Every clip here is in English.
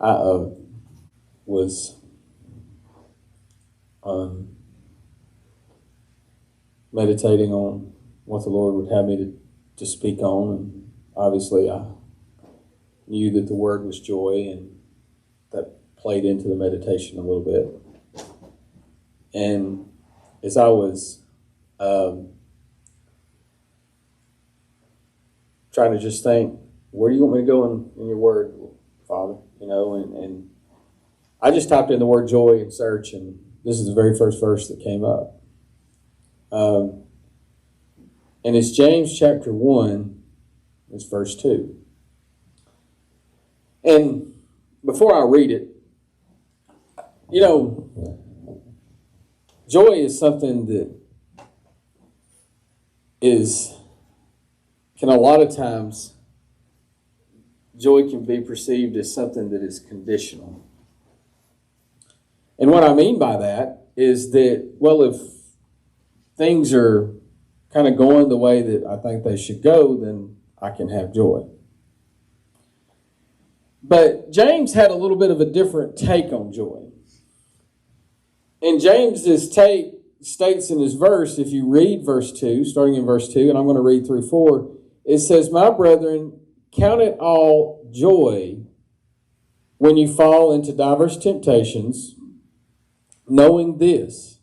I was meditating on what the Lord would have me to speak on, and obviously I knew that the word was joy, and that played into the meditation a little bit. And as I was trying to just think, where do you want me to go in your word, Father? And I just typed in the word joy in search, and this is the very first verse that came up. And it's James chapter 1, it's verse 2. And before I read it, joy is something that can a lot of times, joy can be perceived as something that is conditional. And what I mean by that is that, well, if things are kind of going the way that I think they should go, then I can have joy. But James had a little bit of a different take on joy. And James's take states in his verse, if you read verse 2, starting in verse 2, and I'm going to read through 4, it says, "My brethren, count it all joy when you fall into diverse temptations, knowing this,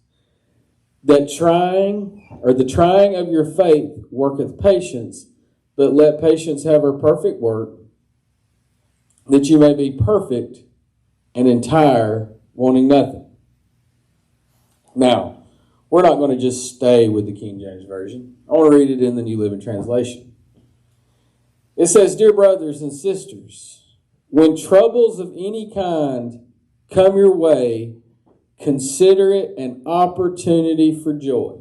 that the trying of your faith worketh patience, but let patience have her perfect work, that you may be perfect and entire, wanting nothing." Now, we're not going to just stay with the King James Version. I want to read it in the New Living Translation. It says, "Dear brothers and sisters, when troubles of any kind come your way, consider it an opportunity for joy.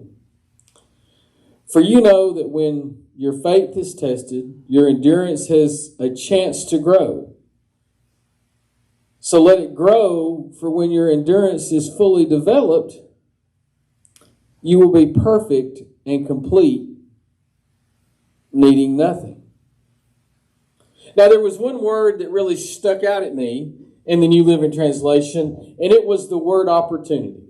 For you know that when your faith is tested, your endurance has a chance to grow. So let it grow, for when your endurance is fully developed, you will be perfect and complete, needing nothing." Now, there was one word that really stuck out at me in the New Living Translation, and it was the word opportunity.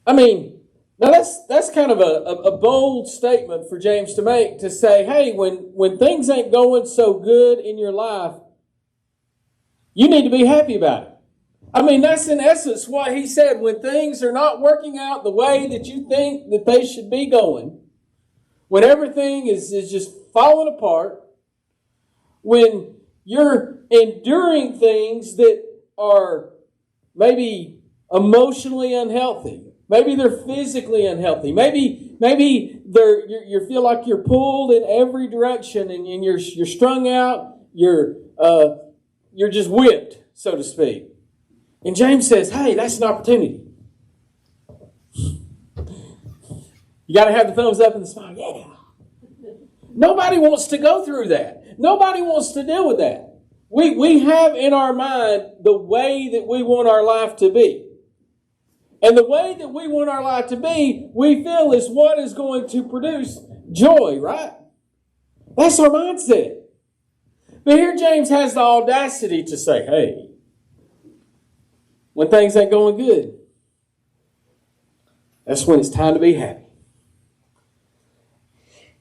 I mean, now that's kind of a bold statement for James to make, to say, hey, when things ain't going so good in your life, you need to be happy about it. I mean, that's in essence what he said. When things are not working out the way that you think that they should be going, when everything is just falling apart, when you're enduring things that are maybe emotionally unhealthy, maybe they're physically unhealthy, maybe you feel like you're pulled in every direction, and you're strung out, you're just whipped, so to speak. And James says, hey, that's an opportunity. You got to have the thumbs up and the smile. Yeah. Nobody wants to go through that. Nobody wants to deal with that. We have in our mind the way that we want our life to be. And the way that we want our life to be, we feel is what is going to produce joy, right? That's our mindset. But here James has the audacity to say, hey, when things ain't going good, that's when it's time to be happy.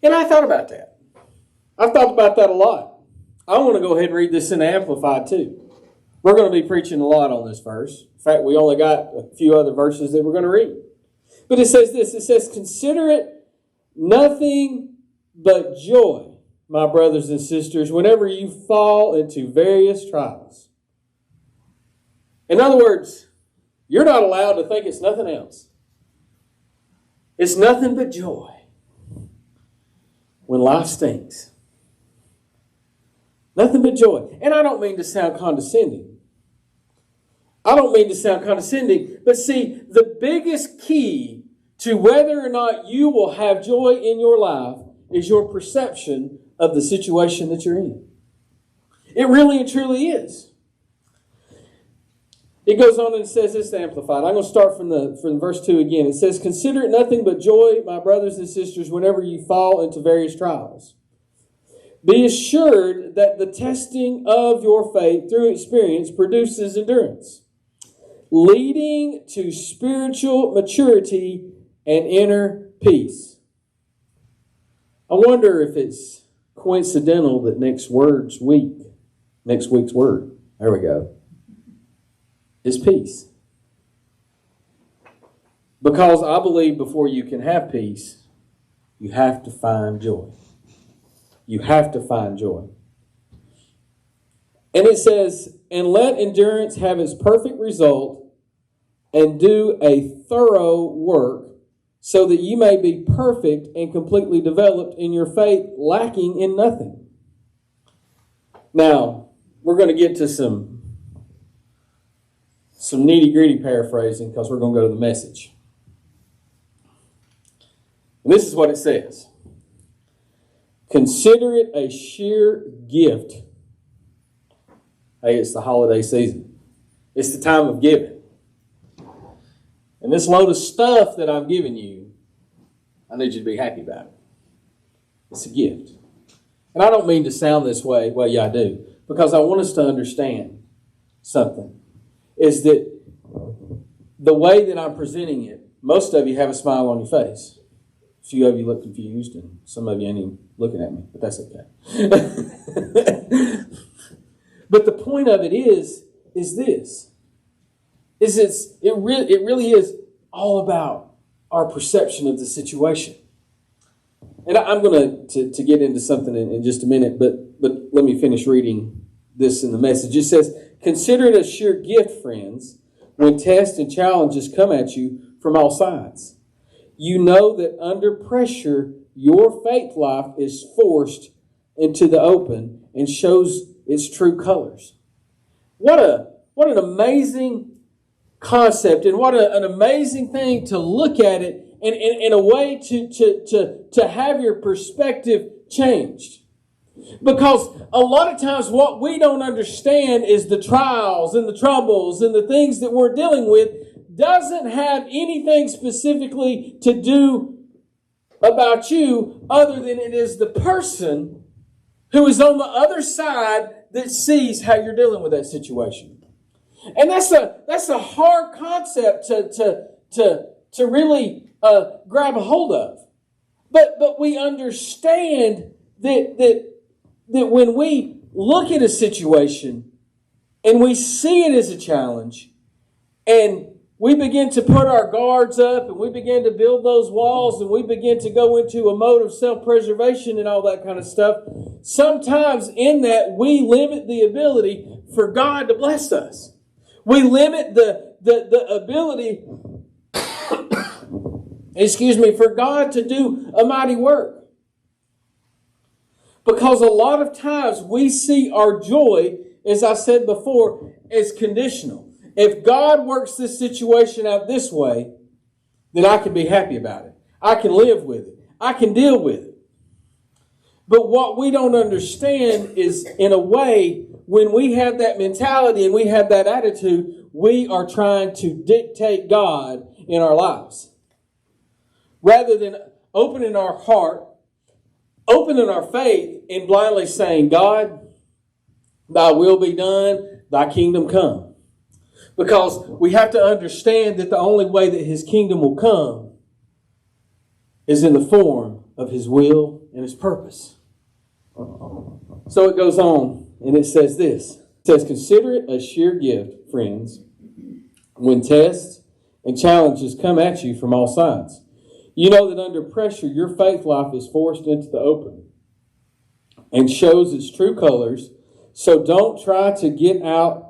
And I thought about that. I've thought about that a lot. I want to go ahead and read this in the Amplified too. We're going to be preaching a lot on this verse. In fact, we only got a few other verses that we're going to read. But it says this, it says, "Consider it nothing but joy, my brothers and sisters, whenever you fall into various trials." In other words, you're not allowed to think it's nothing else. It's nothing but joy when life stinks. Nothing but joy. And I don't mean to sound condescending. But see, the biggest key to whether or not you will have joy in your life is your perception of the situation that you're in. It really and truly is. It goes on and it says this, Amplified. I'm going to start from verse 2 again. It says, "Consider it nothing but joy, my brothers and sisters, whenever you fall into various trials." Be assured that the testing of your faith through experience produces endurance, leading to spiritual maturity and inner peace. I wonder if it's coincidental that next week's word, there we go, is peace. Because I believe before you can have peace, you have to find joy. You have to find joy. And it says, and let endurance have its perfect result, and do a thorough work, so that you may be perfect and completely developed in your faith, lacking in nothing. Now, we're going to get to some nitty-gritty paraphrasing because we're going to go to the message. And this is what it says. Consider it a sheer gift. Hey, it's the holiday season. It's the time of giving. And this load of stuff that I'm giving you, I need you to be happy about it. It's a gift. And I don't mean to sound this way. Well, yeah, I do. Because I want us to understand something. Is that the way that I'm presenting it, most of you have a smile on your face. A few of you look confused, and some of you ain't even looking at me, but that's okay. But the point of it is this. It really is all about our perception of the situation. And I'm going to get into something in just a minute, but let me finish reading this in the message. It says, consider it a sheer gift, friends, when tests and challenges come at you from all sides. You know that under pressure, your faith life is forced into the open and shows its true colors. What an amazing concept, and what an amazing thing to look at it in a way to have your perspective changed. Because a lot of times what we don't understand is the trials and the troubles and the things that we're dealing with doesn't have anything specifically to do about you other than it is the person who is on the other side that sees how you're dealing with that situation. And that's a hard concept to really grab a hold of. But we understand that when we look at a situation and we see it as a challenge, and we begin to put our guards up, and we begin to build those walls, and we begin to go into a mode of self-preservation and all that kind of stuff, sometimes in that we limit the ability for God to bless us. We limit the ability, for God to do a mighty work. Because a lot of times we see our joy, as I said before, as conditional. If God works this situation out this way, then I can be happy about it. I can live with it. I can deal with it. But what we don't understand is, in a way, when we have that mentality and we have that attitude, we are trying to dictate God in our lives. Rather than opening our heart, opening our faith, and blindly saying, God, thy will be done, thy kingdom come. Because we have to understand that the only way that his kingdom will come is in the form of his will and his purpose. So it goes on, and it says this. It says, consider it a sheer gift, friends, when tests and challenges come at you from all sides. You know that under pressure, your faith life is forced into the open and shows its true colors. So don't try to get out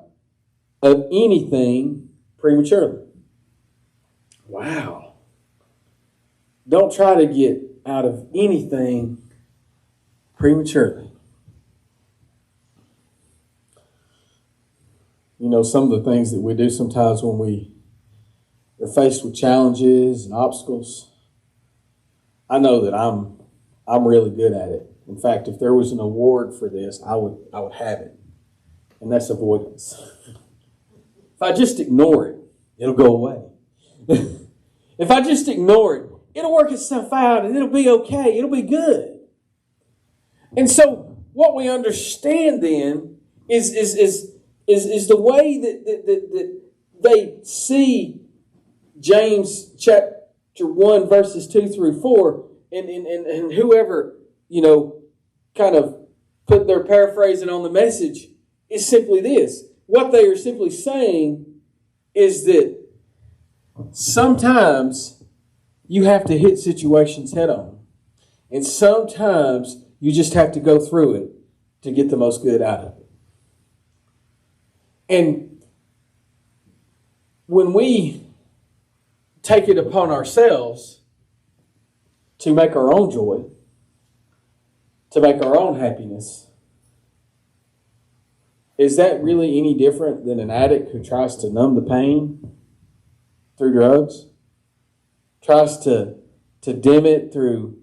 of anything prematurely. Wow. Don't try to get out of anything prematurely. You know, some of the things that we do sometimes when we are faced with challenges and obstacles, I know that I'm really good at it. In fact, if there was an award for this, I would have it. And that's avoidance. If I just ignore it, it'll go away. If I just ignore it, it'll work itself out and it'll be okay. It'll be good. And so what we understand then is the way that they see James chapter 1, verses 2 through 4, and whoever, kind of put their paraphrasing on the message, is simply this. What they are simply saying is that sometimes you have to hit situations head on. And sometimes you just have to go through it to get the most good out of it. And when we take it upon ourselves to make our own joy, to make our own happiness, is that really any different than an addict who tries to numb the pain through drugs? Tries to dim it through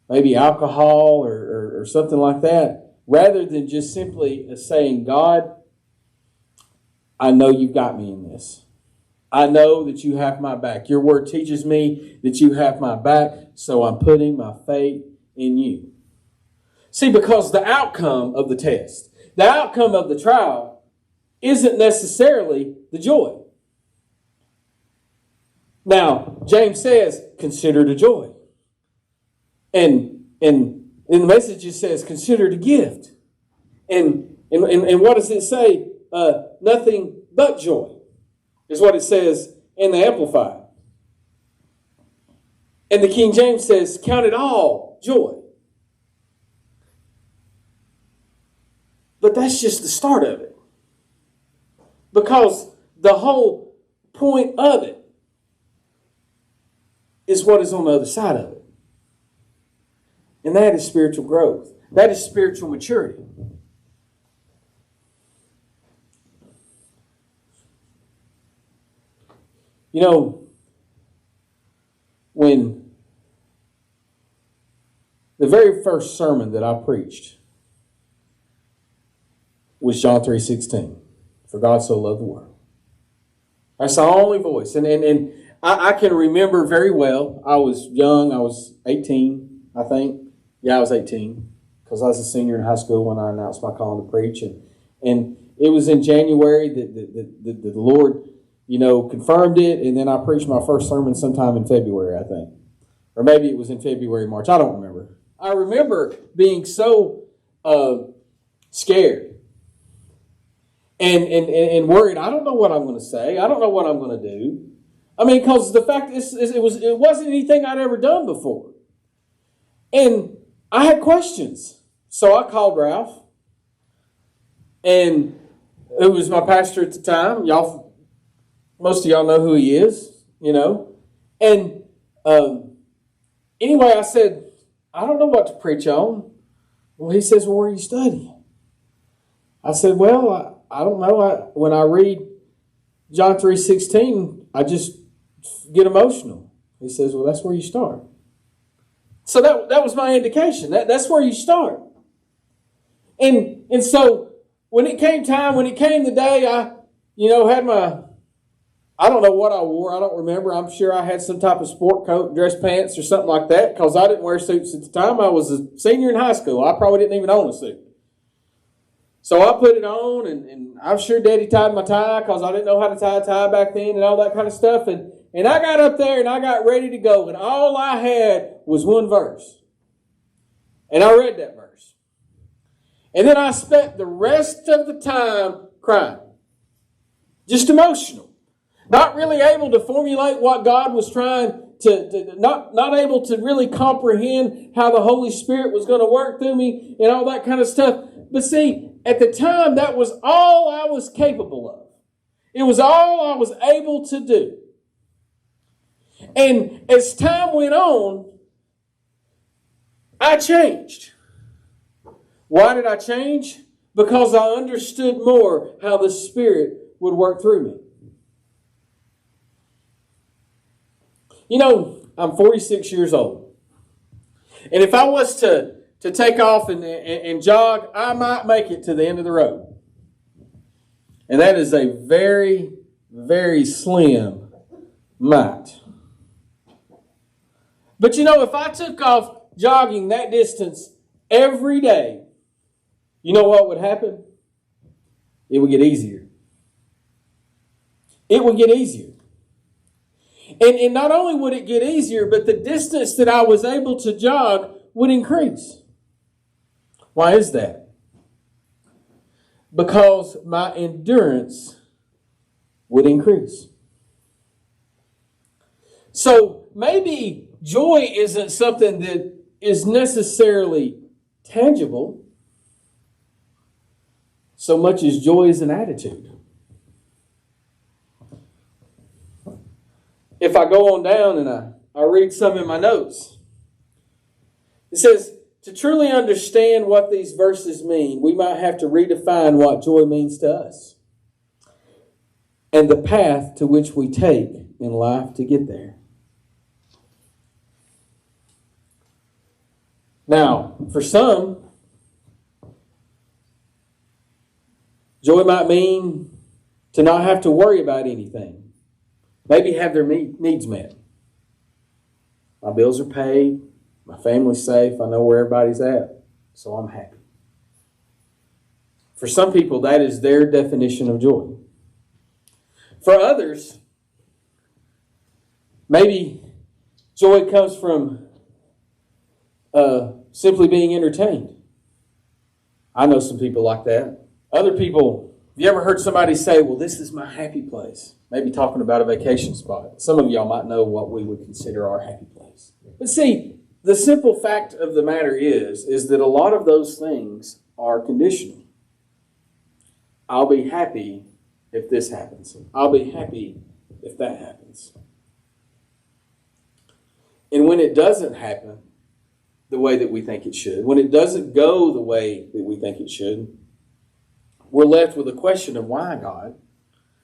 maybe alcohol or something like that, rather than just simply saying, God, I know you've got me in this. I know that you have my back. Your word teaches me that you have my back, so I'm putting my faith in you. See, because the outcome of the test, the outcome of the trial, isn't necessarily the joy. Now, James says, consider it a joy. And in the message it says, consider it a gift. And what does it say? Nothing but joy is what it says in the Amplified. And the King James says, count it all joy. But that's just the start of it. Because the whole point of it is what is on the other side of it. And that is spiritual growth. That is spiritual maturity. When the very first sermon that I preached was John 3:16, for God so loved the world. That's the only voice. And I can remember very well, I was young, I was 18, I think. Yeah, I was 18, because I was a senior in high school when I announced my calling to preach. And it was in January that the Lord, confirmed it, and then I preached my first sermon sometime in February, I think. Or maybe it was in February, March, I don't remember. I remember being so scared and worried. I don't know what I'm going to say. I don't know what I'm going to do. I mean, because the fact is, it wasn't anything I'd ever done before. And I had questions. So I called Ralph, and who was my pastor at the time. Most of y'all know who he is, And anyway, I said, I don't know what to preach on. Well, he says, well, where are you studying? I said, well, I don't know. When I read John 3:16, I just get emotional. He says, well, that's where you start. So that was my indication. That's where you start. And so when it came the day, I, had my, I don't know what I wore. I don't remember. I'm sure I had some type of sport coat, dress pants, or something like that, because I didn't wear suits at the time. I was a senior in high school. I probably didn't even own a suit. So I put it on, and I'm sure Daddy tied my tie, because I didn't know how to tie a tie back then and all that kind of stuff. And I got up there, and I got ready to go, and all I had was one verse. And I read that verse. And then I spent the rest of the time crying. Just emotional. Not really able to formulate what God was trying to not able to really comprehend how the Holy Spirit was going to work through me and all that kind of stuff. But see, at the time, that was all I was capable of. It was all I was able to do. And as time went on, I changed. Why did I change? Because I understood more how the Spirit would work through me. I'm 46 years old. And if I was to take off and jog, I might make it to the end of the road. And that is a very, very slim might. But if I took off jogging that distance every day, you know what would happen? It would get easier. It would get easier. And not only would it get easier, but the distance that I was able to jog would increase. Why is that? Because my endurance would increase. So maybe joy isn't something that is necessarily tangible so much as joy is an attitude. If I go on down and I read some in my notes, it says, to truly understand what these verses mean, we might have to redefine what joy means to us and the path to which we take in life to get there. Now, for some, joy might mean to not have to worry about anything. Maybe have their needs met. My bills are paid. My family's safe. I know where everybody's at. So I'm happy. For some people, that is their definition of joy. For others, maybe joy comes from simply being entertained. I know some people like that. Other people, have you ever heard somebody say, well, this is my happy place? Maybe talking about a vacation spot. Some of y'all might know what we would consider our happy place. But see, the simple fact of the matter is that a lot of those things are conditional. I'll be happy if this happens. I'll be happy if that happens. And when it doesn't happen the way that we think it should, when it doesn't go the way that we think it should, we're left with a question of why, God?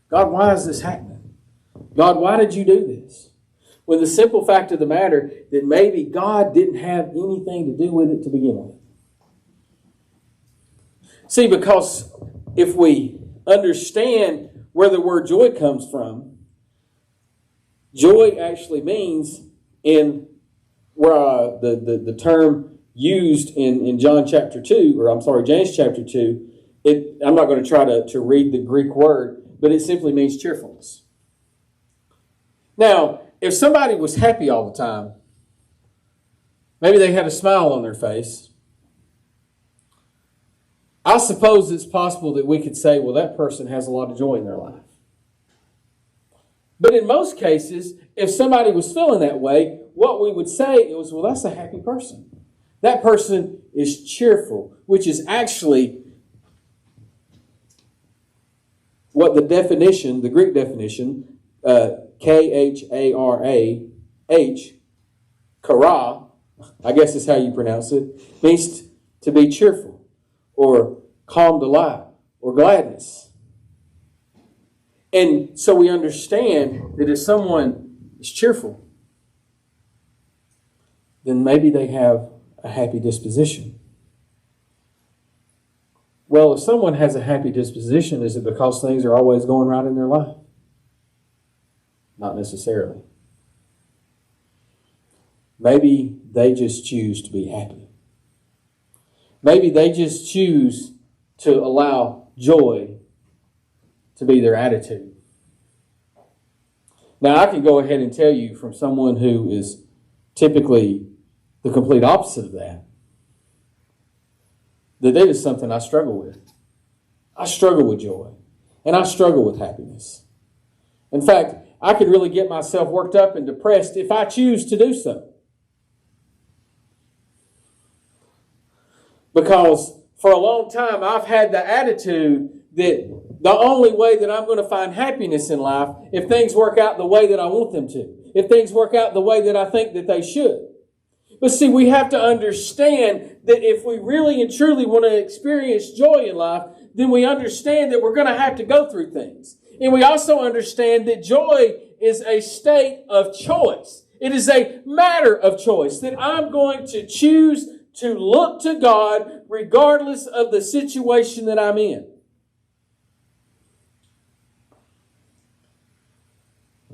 God, why is this happening? God, why did you do this? When the simple fact of the matter that maybe God didn't have anything to do with it to begin with. See, because if we understand where the word joy comes from, joy actually means in where the term used in James chapter 2, I'm not going to try to read the Greek word, but it simply means cheerfulness. Now, if somebody was happy all the time, maybe they had a smile on their face, I suppose it's possible that we could say, well, that person has a lot of joy in their life. But in most cases, if somebody was feeling that way, what we would say is, well, that's a happy person. That person is cheerful, which is actually what the Greek definition, K-H-A-R-A-H, chara, I guess is how you pronounce it, means to be cheerful or calm delight or gladness. And so we understand that if someone is cheerful, then maybe they have a happy disposition. Well, if someone has a happy disposition, is it because things are always going right in their life? Not necessarily. Maybe they just choose to be happy. Maybe they just choose to allow joy to be their attitude. Now, I can go ahead and tell you from someone who is typically the complete opposite of that it is something I struggle with. I struggle with joy. And I struggle with happiness. In fact, I could really get myself worked up and depressed if I choose to do so. Because for a long time, I've had the attitude that the only way that I'm going to find happiness in life, if things work out the way that I want them to, if things work out the way that I think that they should. But see, we have to understand that if we really and truly want to experience joy in life, then we understand that we're going to have to go through things. And we also understand that joy is a state of choice. It is a matter of choice, that I'm going to choose to look to God regardless of the situation that I'm in.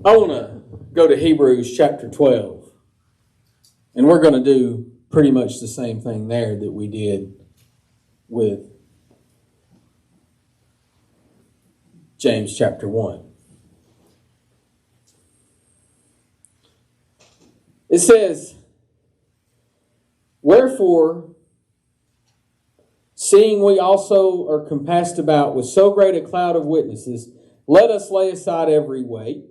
I want to go to Hebrews chapter 12. And we're going to do pretty much the same thing there that we did with James chapter 1. It says, "Wherefore, seeing we also are compassed about with so great a cloud of witnesses, let us lay aside every weight,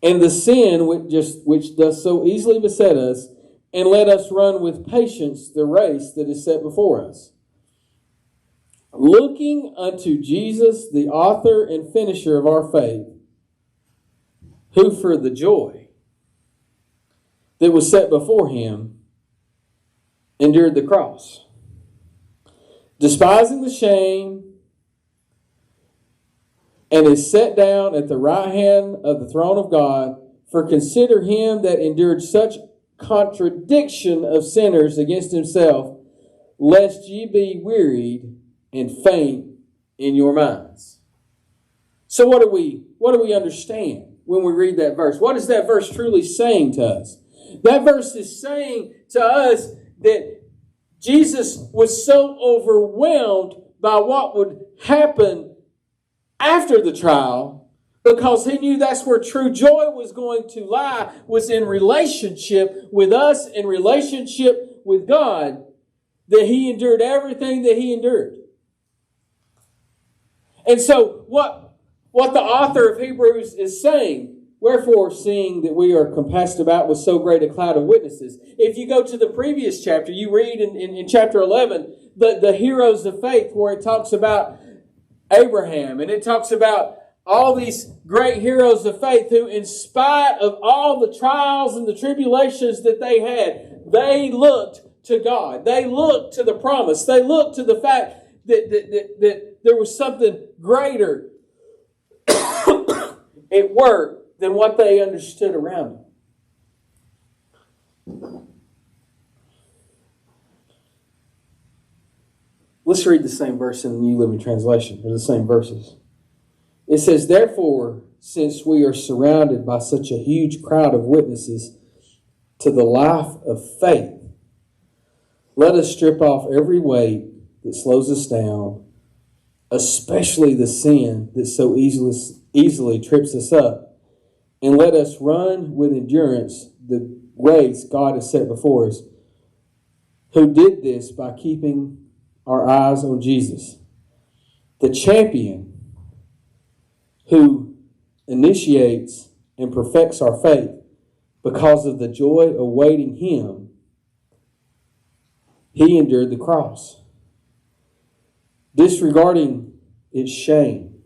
and the sin which does so easily beset us, and let us run with patience the race that is set before us. Looking unto Jesus, the author and finisher of our faith, who for the joy that was set before him endured the cross, despising the shame, and is set down at the right hand of the throne of God. For consider him that endured such contradiction of sinners against himself, lest ye be wearied and faint in your minds." So what do we understand when we read that verse? What is that verse truly saying to us? That verse is saying to us that Jesus was so overwhelmed by what would happen after the trial, because he knew that's where true joy was going to lie, was in relationship with us, in relationship with God, that he endured everything that he endured. And so what the author of Hebrews is saying, "Wherefore, seeing that we are compassed about with so great a cloud of witnesses." If you go to the previous chapter, you read in chapter 11, the heroes of faith, where it talks about Abraham, and it talks about all these great heroes of faith who, in spite of all the trials and the tribulations that they had, they looked to God. They looked to the promise. They looked to the fact that there was something greater at work than what they understood around them. Let's read the same verse in the New Living Translation, or the same verses. It says, "Therefore, since we are surrounded by such a huge crowd of witnesses to the life of faith, let us strip off every weight that slows us down, especially the sin that so easily trips us up, and let us run with endurance the race God has set before us, who did this by keeping our eyes on Jesus, the champion who initiates and perfects our faith. Because of the joy awaiting him, he endured the cross, disregarding its shame.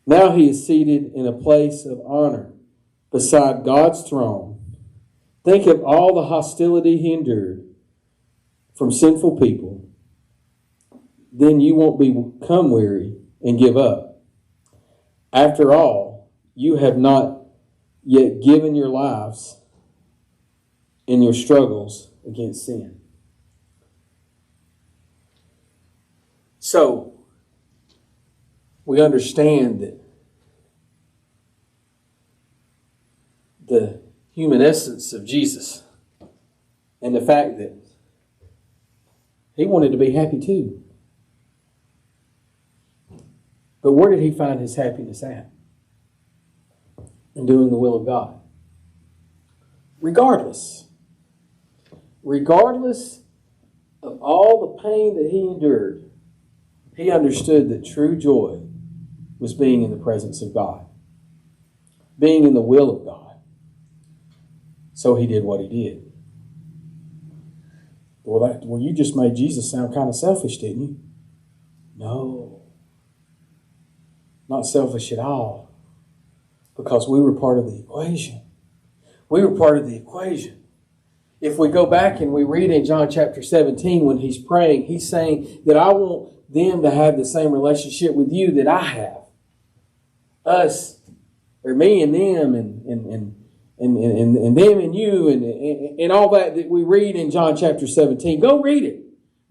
Now he is seated in a place of honor beside God's throne. Think of all the hostility he endured from sinful people. Then you won't become weary and give up. After all, you have not yet given your lives in your struggles against sin." So, we understand that the human essence of Jesus, and the fact that he wanted to be happy too. But where did he find his happiness at? In doing the will of God. Regardless of all the pain that he endured, he understood that true joy was being in the presence of God, being in the will of God. So he did what he did. Well, you just made Jesus sound kind of selfish, didn't you? No. Not selfish at all. Because we were part of the equation. We were part of the equation. If we go back and we read in John chapter 17, when he's praying, he's saying that I want them to have the same relationship with you that I have. Us, or me and them, and them and you, and all that we read in John chapter 17. Go read it.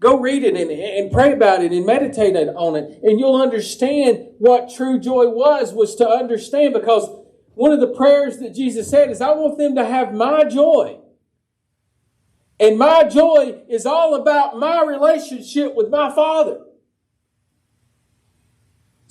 Go read it and pray about it and meditate on it. And you'll understand what true joy was to understand, because one of the prayers that Jesus said is, I want them to have my joy. And my joy is all about my relationship with my Father.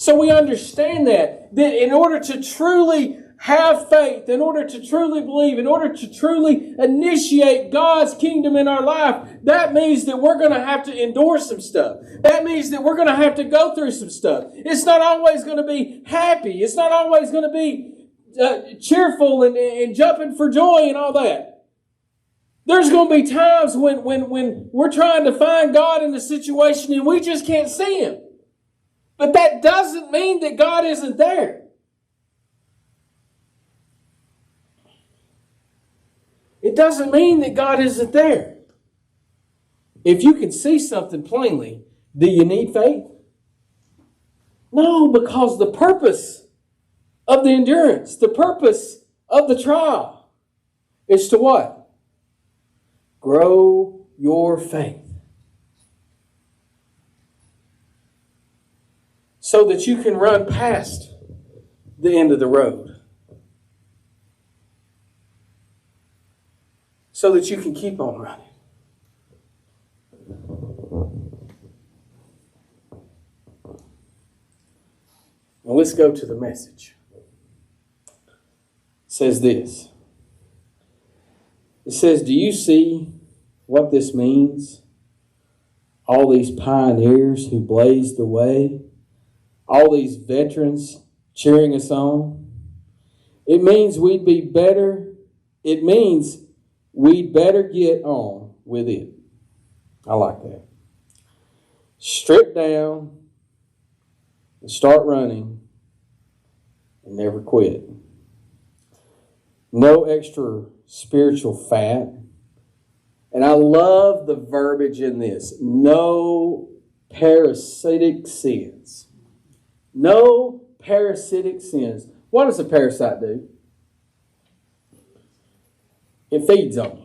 So we understand that in order to truly have faith, in order to truly believe, in order to truly initiate God's kingdom in our life, that means that we're going to have to endure some stuff. That means that we're going to have to go through some stuff. It's not always going to be happy. It's not always going to be cheerful and jumping for joy and all that. There's going to be times when we're trying to find God in a situation and we just can't see Him. But that doesn't mean that God isn't there. It doesn't mean that God isn't there. If you can see something plainly, do you need faith? No, because the purpose of the endurance, the purpose of the trial is to what? Grow your faith. So that you can run past the end of the road. So that you can keep on running. Now let's go to the message. It says this. It says, do you see what this means? All these pioneers who blazed the way, all these veterans cheering us on. It means we'd be better. It means we'd better get on with it. I like that. Strip down and start running and never quit. No extra spiritual fat. And I love the verbiage in this. No parasitic sins. No parasitic sins. What does a parasite do? It feeds on you.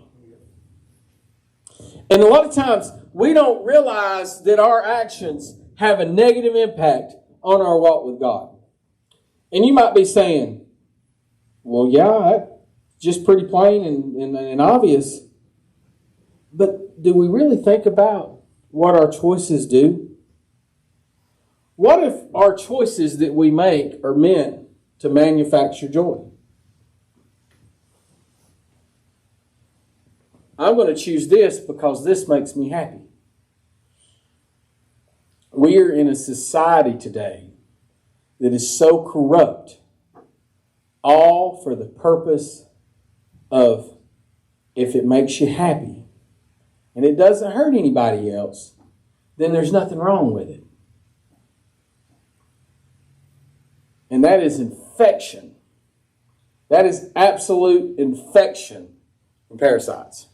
And a lot of times we don't realize that our actions have a negative impact on our walk with God. And you might be saying, well, yeah, that's just pretty plain and obvious. But do we really think about what our choices do? What if our choices that we make are meant to manufacture joy? I'm going to choose this because this makes me happy. We are in a society today that is so corrupt, all for the purpose of if it makes you happy and it doesn't hurt anybody else, then there's nothing wrong with it. And that is infection. That is absolute infection from parasites.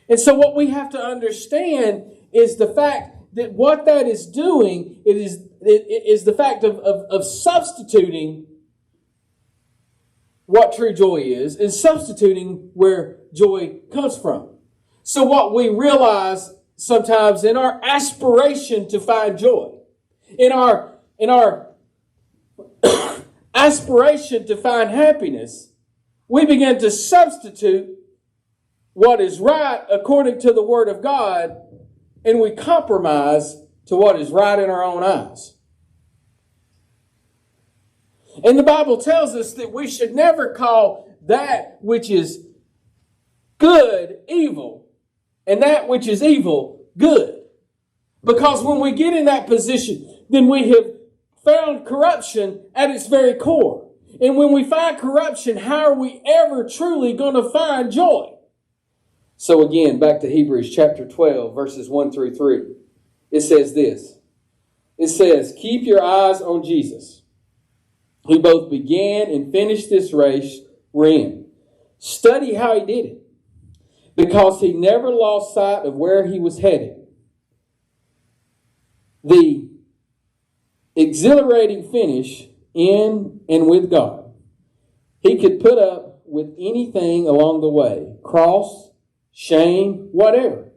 And so what we have to understand is the fact that what that is doing, it is the fact of substituting what true joy is, and substituting where joy comes from. So what we realize sometimes in our aspiration to find joy, in our aspiration to find happiness, we begin to substitute what is right according to the Word of God, and we compromise to what is right in our own eyes. And the Bible tells us that we should never call that which is good evil, and that which is evil good. Because when we get in that position, then we have found corruption at its very core. And when we find corruption, how are we ever truly going to find joy? So again, back to Hebrews chapter 12, verses 1 through 3. It says this. It says, keep your eyes on Jesus, who both began and finished this race we're in. Study how he did it, because he never lost sight of where he was headed. The exhilarating finish in and with God. He could put up with anything along the way, cross, shame, whatever.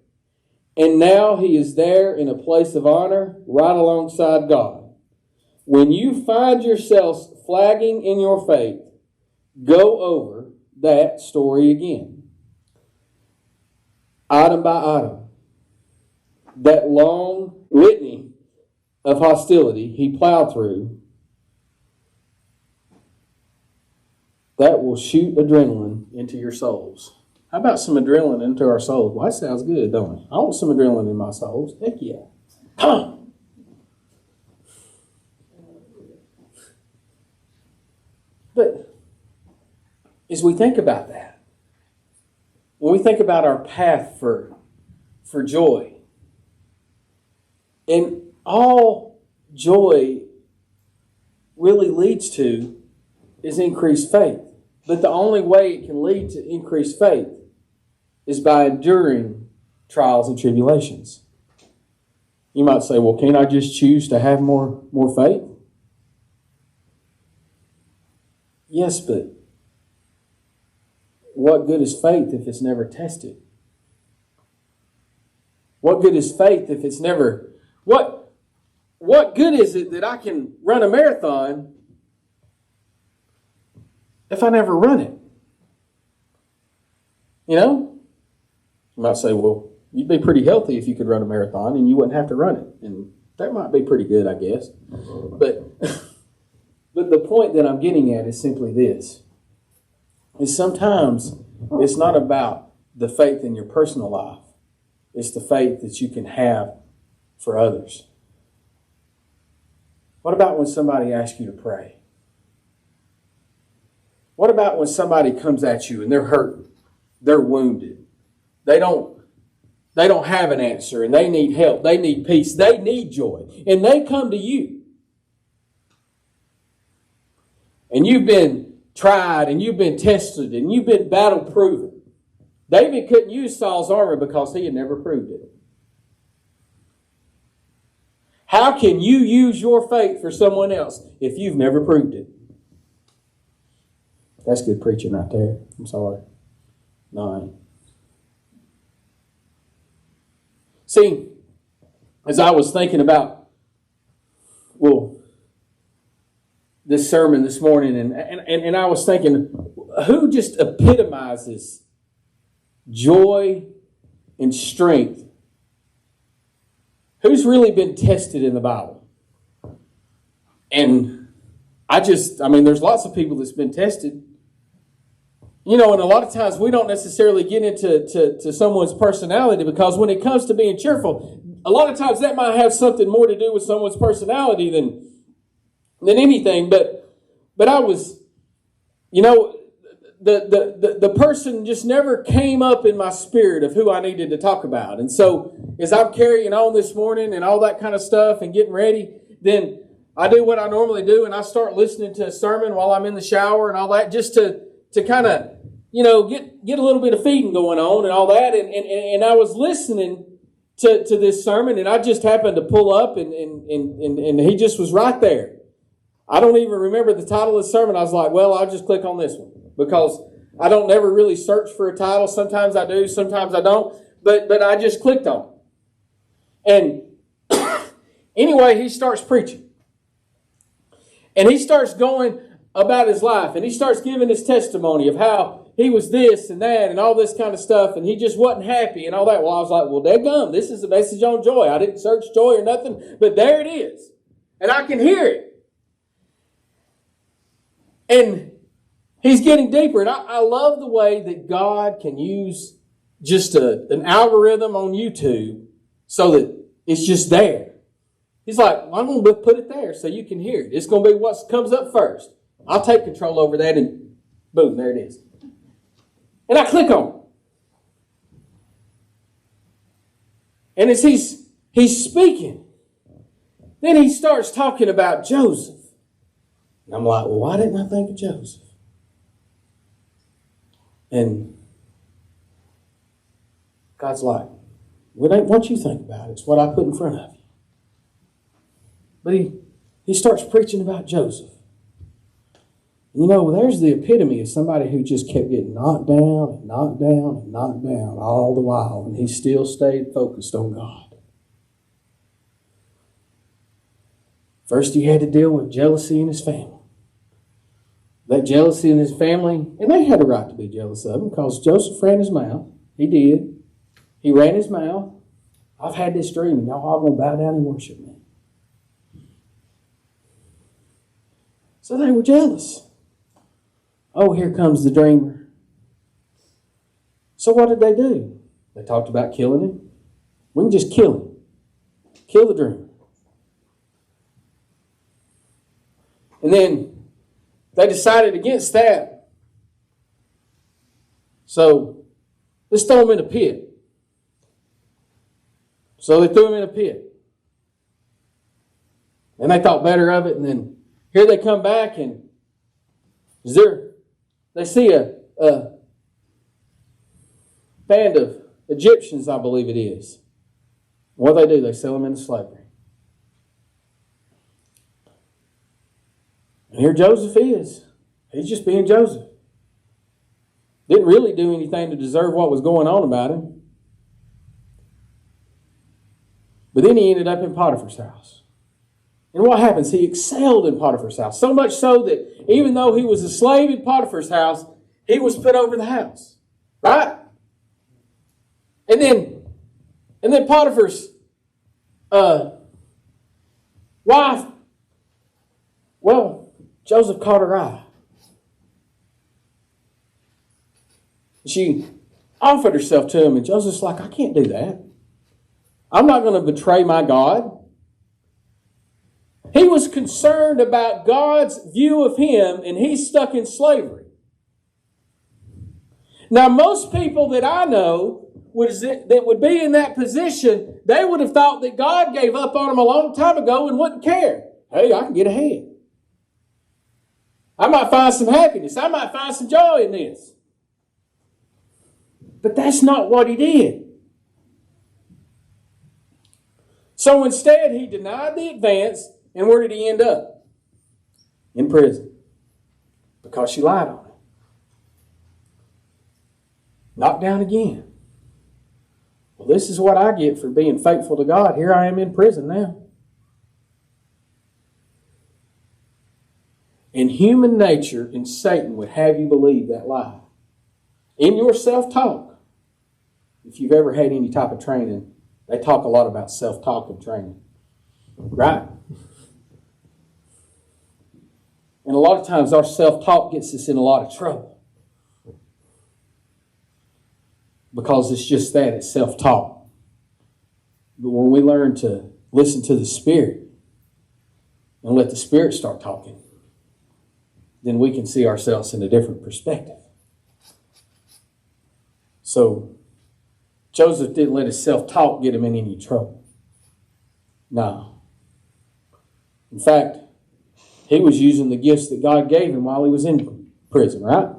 And now he is there in a place of honor right alongside God. When you find yourselves flagging in your faith, go over that story again. Item by item. That long litany of hostility he plowed through, that will shoot adrenaline into your souls. How about some adrenaline into our souls? Well, that sounds good, don't it? I want some adrenaline in my souls. Heck yeah. Come on. But as we think about that, when we think about our path for joy, and all joy really leads to is increased faith. But the only way it can lead to increased faith is by enduring trials and tribulations. You might say, well, can't I just choose to have more faith? Yes, but what good is faith if it's never tested? What good is faith if it's never... What good is it that I can run a marathon if I never run it? You know? You might say, well, you'd be pretty healthy if you could run a marathon and you wouldn't have to run it. And that might be pretty good, I guess. But the point that I'm getting at is simply this. Is sometimes it's not about the faith in your personal life. It's the faith that you can have for others. What about when somebody asks you to pray? What about when somebody comes at you and they're hurting, they're wounded, they don't have an answer and they need help, they need peace, they need joy, and they come to you. And you've been tried and you've been tested and you've been battle proven. David couldn't use Saul's armor because he had never proved it. How can you use your faith for someone else if you've never proved it? That's good preaching right there. I'm sorry. No, I ain't. See, as I was thinking about, this sermon this morning, and I was thinking, who just epitomizes joy and strength? Who's really been tested in the Bible? And there's lots of people that's been tested. You know, and a lot of times we don't necessarily get into someone's personality, because when it comes to being cheerful, a lot of times that might have something more to do with someone's personality than anything. But I was, the person just never came up in my spirit of who I needed to talk about. And so as I'm carrying on this morning and all that kind of stuff and getting ready, then I do what I normally do, and I start listening to a sermon while I'm in the shower and all that, just to kind of, get a little bit of feeding going on and all that. And I was listening to this sermon, and I just happened to pull up and he just was right there. I don't even remember the title of the sermon. I was like, well, I'll just click on this one, because I don't never really search for a title. Sometimes I do, sometimes I don't. But I just clicked on it. And anyway, he starts preaching. And he starts going about his life. And he starts giving his testimony of how he was this and that and all this kind of stuff. And he just wasn't happy and all that. Well, I was like, well, dadgum, this is a message on joy. I didn't search joy or nothing. But there it is. And I can hear it. And he's getting deeper. And I love the way that God can use just an algorithm on YouTube so that it's just there. He's like, well, I'm going to put it there so you can hear it. It's going to be what comes up first. I'll take control over that, and boom, there it is. And I click on it. And as he's speaking, then he starts talking about Joseph. And I'm like, well, why didn't I think of Joseph? And God's like, well, it ain't what you think about. It's what I put in front of you. But he starts preaching about Joseph. There's the epitome of somebody who just kept getting knocked down and knocked down and knocked down all the while, and he still stayed focused on God. First, he had to deal with jealousy in his family. That jealousy in his family, and they had a right to be jealous of him, because Joseph ran his mouth. He did. He ran his mouth. I've had this dream, and y'all all going to bow down and worship me. So they were jealous. Oh, here comes the dreamer. So what did they do? They talked about killing him. We can just kill him. Kill the dreamer. And then they decided against that. So let's throw him in a pit. So they threw him in a pit. And they thought better of it. And then here they come back and they see a band of Egyptians, I believe it is. What do? They sell them into slavery. And here Joseph is. He's just being Joseph. Didn't really do anything to deserve what was going on about him. But then he ended up in Potiphar's house. And what happens? He excelled in Potiphar's house. So much so that even though he was a slave in Potiphar's house, he was put over the house. Right? And then Potiphar's wife, well, Joseph caught her eye. She offered herself to him, and Joseph's like, I can't do that. I'm not going to betray my God. He was concerned about God's view of him, and he's stuck in slavery. Now, most people that I know that would be in that position, they would have thought that God gave up on them a long time ago and wouldn't care. Hey, I can get ahead. I might find some happiness. I might find some joy in this. But that's not what he did. So instead, he denied the advance, and where did he end up? In prison. Because she lied on him. Knocked down again. Well, this is what I get for being faithful to God. Here I am in prison now. And human nature and Satan would have you believe that lie. In your self-talk, if you've ever had any type of training, they talk a lot about self-talk and training. Right? And a lot of times our self-talk gets us in a lot of trouble. Because it's just that, it's self-talk. But when we learn to listen to the Spirit and let the Spirit start talking, then we can see ourselves in a different perspective. So, Joseph didn't let his self-talk get him in any trouble. No. In fact, he was using the gifts that God gave him while he was in prison, right?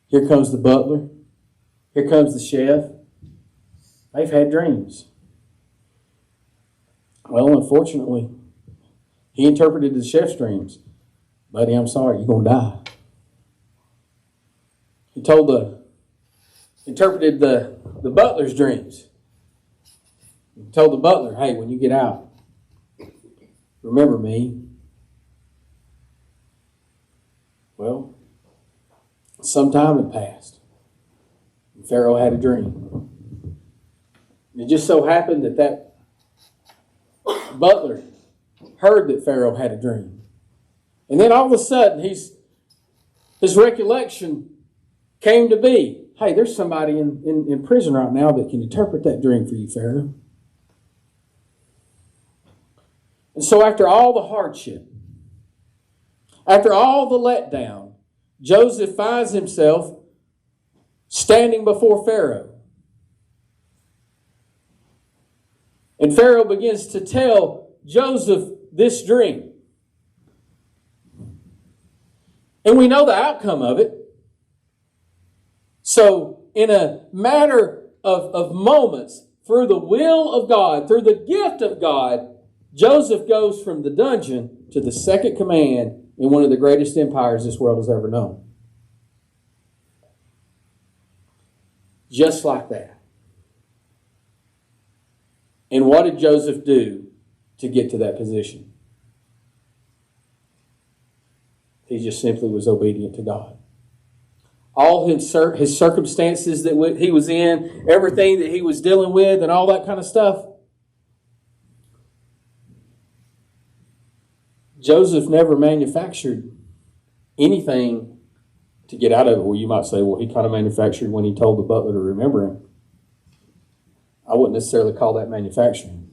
Here comes the butler. Here comes the chef. They've had dreams. Well, unfortunately, he interpreted the chef's dreams. Buddy, I'm sorry, you're going to die. He interpreted the butler's dreams. He told the butler, hey, when you get out, remember me. Well, some time had passed. And Pharaoh had a dream. It just so happened that butler heard that Pharaoh had a dream. And then all of a sudden, his recollection came to be, hey, there's somebody in prison right now that can interpret that dream for you, Pharaoh. And so after all the hardship, after all the letdown, Joseph finds himself standing before Pharaoh. And Pharaoh begins to tell Joseph this dream. And we know the outcome of it. So, in a matter of moments, through the will of God, through the gift of God, Joseph goes from the dungeon to the second command in one of the greatest empires this world has ever known. Just like that. And what did Joseph do to get to that position? He just simply was obedient to God. All his circumstances that he was in, everything that he was dealing with and all that kind of stuff, Joseph never manufactured anything to get out of it. Well, you might say, well, he kind of manufactured when he told the butler to remember him. I wouldn't necessarily call that manufacturing.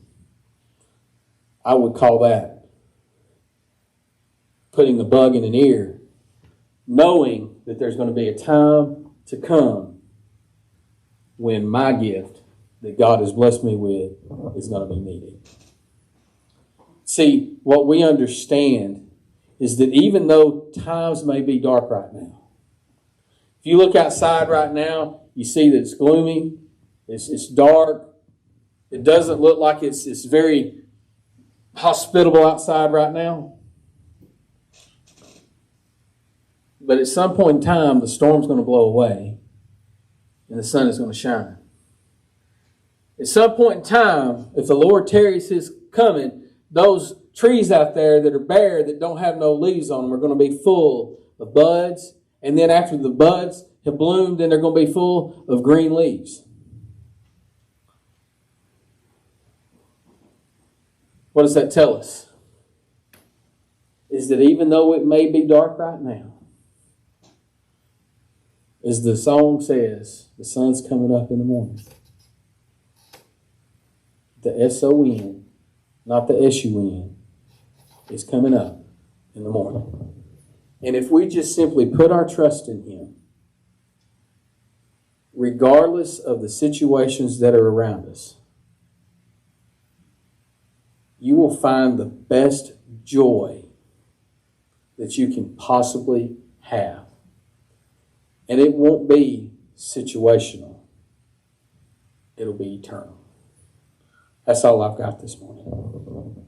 I would call that putting the bug in an ear, knowing that there's going to be a time to come when my gift that God has blessed me with is going to be needed. See, what we understand is that even though times may be dark right now, if you look outside right now, you see that it's gloomy, it's dark, it doesn't look like it's very hospitable outside right now. But at some point in time, the storm's going to blow away and the sun is going to shine. At some point in time, if the Lord tarries his coming, those trees out there that are bare, that don't have no leaves on them, are going to be full of buds. And then after the buds have bloomed, then they're going to be full of green leaves. What does that tell us? Is that even though it may be dark right now, as the song says, the sun's coming up in the morning. The S-O-N, not the S-U-N, is coming up in the morning. And if we just simply put our trust in him, regardless of the situations that are around us, you will find the best joy that you can possibly have. And it won't be situational. It'll be eternal. That's all I've got this morning.